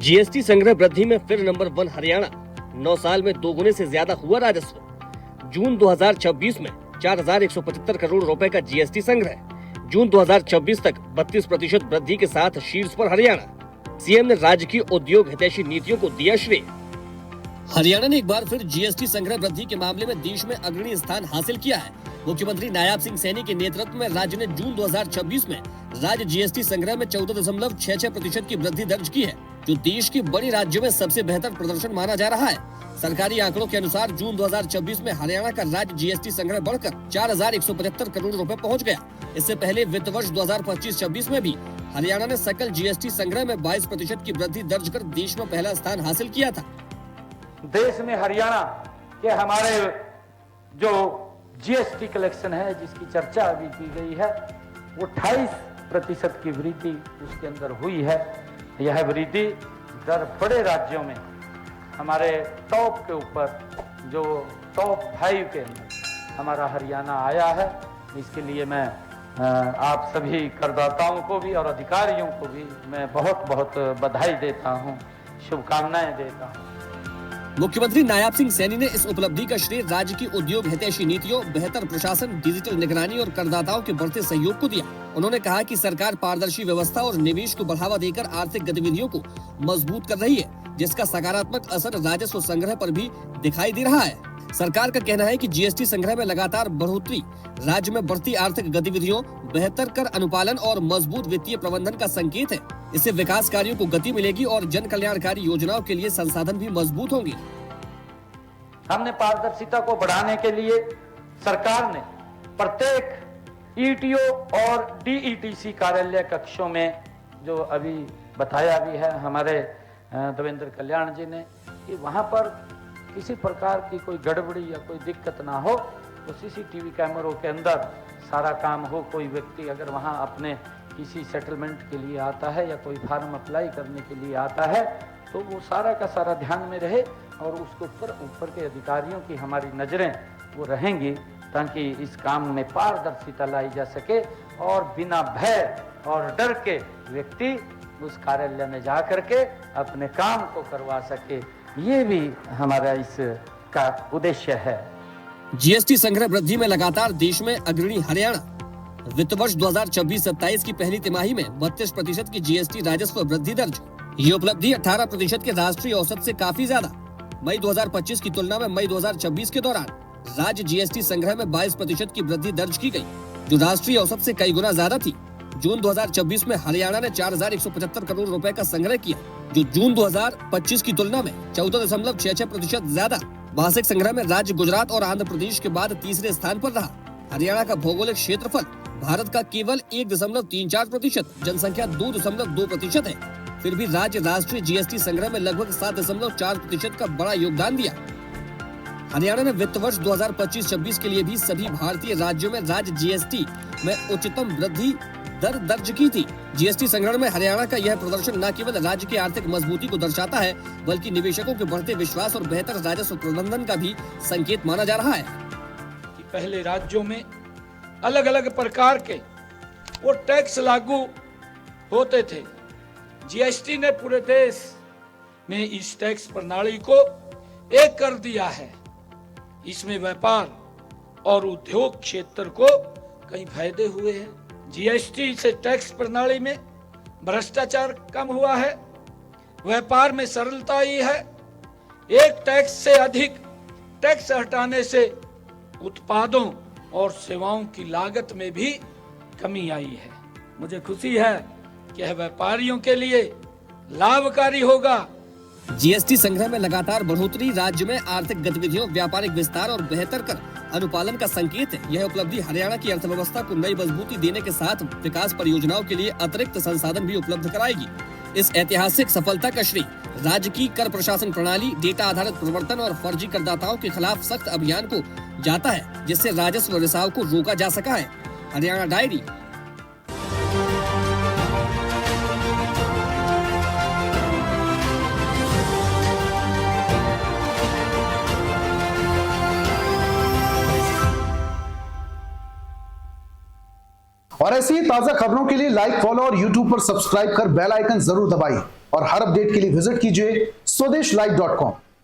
GST संग्रह वृद्धि में फिर नंबर 1 हरियाणा। 9 साल में दोगुने से ज्यादा हुआ राजस्व। जून 2026 में 4175 करोड़ रुपए का जीएसटी संग्रह। जून 2026 तक 32% वृद्धि के साथ शीर्ष पर हरियाणा। सीएम ने राज्य की उद्योग हितैषी नीतियों को दिया श्रेय। हरियाणा ने एक बार फिर जीएसटी संग्रह वृद्धि के मामले में देश में अग्रणी स्थान हासिल किया है। मुख्यमंत्री नायाब सिंह सैनी के नेतृत्व में राज्य ने जून 2026 में राज्य जीएसटी संग्रह में 14.66% की वृद्धि दर्ज की है, जो देश के बड़े राज्यों में सबसे बेहतर प्रदर्शन माना जा रहा है। सरकारी आंकड़ों के अनुसार जून 2026 में हरियाणा का राज्य जीएसटी संग्रह बढ़कर 4175 करोड़ रुपए पहुंच गया। इससे पहले वित्त वर्ष 2025-26 में भी हरियाणा ने सकल जीएसटी संग्रह में 22% की वृद्धि दर्ज कर देश में पहला स्थान हासिल किया था। देश में हरियाणा के हमारे जो जीएसटी कलेक्शन है, जिसकी चर्चा अभी की गई है, वो 28% की वृद्धि उसके अंदर हुई है। यह वृद्धि दर बड़े राज्यों में हमारे टॉप के ऊपर, जो टॉप 5 के अंदर हमारा हरियाणा आया है। इसके लिए मैं आप सभी करदाताओं को भी और अधिकारियों को भी मैं बहुत बहुत बधाई देता हूं, शुभकामनाएं देता हूं। मुख्यमंत्री नायाब सिंह सैनी ने इस उपलब्धि का श्रेय राज्य की उद्योग हितैषी नीतियों, बेहतर प्रशासन, डिजिटल निगरानी और करदाताओं के बढ़ते सहयोग को दिया। उन्होंने कहा कि सरकार पारदर्शी व्यवस्था और निवेश को बढ़ावा देकर आर्थिक गतिविधियों को मजबूत कर रही है, जिसका सकारात्मक असर राजस्व संग्रह पर भी दिखाई दे रहा है। सरकार का कहना है कि जीएसटी संग्रह में लगातार बढ़ोतरी राज्य में बढ़ती आर्थिक गतिविधियों, बेहतर कर अनुपालन और मजबूत वित्तीय प्रबंधन का संकेत है। इससे विकास कार्यों को गति मिलेगी और जन कल्याणकारी योजनाओं के लिए संसाधन भी मजबूत होंगे। हमने पारदर्शिता को बढ़ाने के लिए सरकार ने प्रत्येक ईटीओ और डीईटीसी कार्यालय कक्षों में, जो अभी बताया भी है हमारे देवेंद्र कल्याण जी ने, कि वहां पर किसी प्रकार की कोई गड़बड़ी या कोई दिक्कत ना हो, तो सीसीटीवी कैमरों के अंदर सारा काम हो। कोई व्यक्ति अगर वहां अपने किसी सेटलमेंट के लिए आता है या कोई फार्म अप्लाई करने के लिए आता है, तो वो सारा का सारा ध्यान में रहे और उसके ऊपर के अधिकारियों की हमारी नज़रें वो रहेंगी, ताकि इस काम में पारदर्शिता लाई जा सके और बिना भय और डर के व्यक्ति उस कार्यालय में जा करके अपने काम को करवा सके। ये भी हमारा इसका उद्देश्य है। जीएसटी संग्रह वृद्धि में लगातार देश में अग्रणी हरियाणा। वित्त वर्ष 2026-27 की पहली तिमाही में 32% की जीएसटी राजस्व वृद्धि दर्ज। ये उपलब्धि 18% के राष्ट्रीय औसत से काफी ज्यादा। मई 2025 की तुलना में मई 2026 के दौरान राज्य जीएसटी संग्रह में 22% की वृद्धि दर्ज की गई, जो राष्ट्रीय औसत से कई गुना ज्यादा थी। जून 2026 में हरियाणा ने 4175 करोड़ रुपए का संग्रह किया, जो जून 2025 की तुलना में 14.66% ज्यादा। मासिक संग्रह में राज्य गुजरात और आंध्र प्रदेश के बाद तीसरे स्थान पर रहा। हरियाणा का भौगोलिक क्षेत्रफल भारत का केवल 1.34%, जनसंख्या 2.2% है। फिर भी राज्य राष्ट्रीय जीएसटी संग्रह में लगभग 7.4% का बड़ा योगदान दिया। हरियाणा ने वित्त वर्ष 2025-26 के लिए भी सभी भारतीय राज्यों में राज्य जीएसटी में उच्चतम वृद्धि दर दर्ज की थी। जीएसटी संग्रह में हरियाणा का यह प्रदर्शन न केवल राज्य की आर्थिक मजबूती को दर्शाता है, बल्कि निवेशकों के बढ़ते विश्वास और बेहतर राजस्व प्रबंधन का भी संकेत माना जा रहा है। कि पहले राज्यों में अलग अलग प्रकार के वो टैक्स लागू होते थे। जीएसटी ने पूरे देश में इस टैक्स प्रणाली को एक कर दिया है। इसमें व्यापार और उद्योग क्षेत्र को कई फायदे हुए हैं। जीएसटी से टैक्स प्रणाली में भ्रष्टाचार कम हुआ है, व्यापार में सरलता आई है। एक टैक्स से अधिक टैक्स हटाने से उत्पादों और सेवाओं की लागत में भी कमी आई है। मुझे खुशी है कि यह व्यापारियों के लिए लाभकारी होगा। जीएसटी संग्रह में लगातार बढ़ोतरी राज्य में आर्थिक गतिविधियों, व्यापारिक विस्तार और बेहतर कर अनुपालन का संकेत है। यह उपलब्धि हरियाणा की अर्थव्यवस्था को नई मजबूती देने के साथ विकास परियोजनाओं के लिए अतिरिक्त संसाधन भी उपलब्ध कराएगी। इस ऐतिहासिक सफलता का श्रेय राज्य की कर प्रशासन प्रणाली, डेटा आधारित प्रवर्तन और फर्जी करदाताओं के खिलाफ सख्त अभियान को जाता है, जिससे राजस्व रिसाव को रोका जा सका है। हरियाणा डायरी। और ऐसी ही ताजा खबरों के लिए लाइक, फॉलो और यूट्यूब पर सब्सक्राइब कर बेल आइकन जरूर दबाइए। और हर अपडेट के लिए विजिट कीजिए स्वदेशलाइव.com।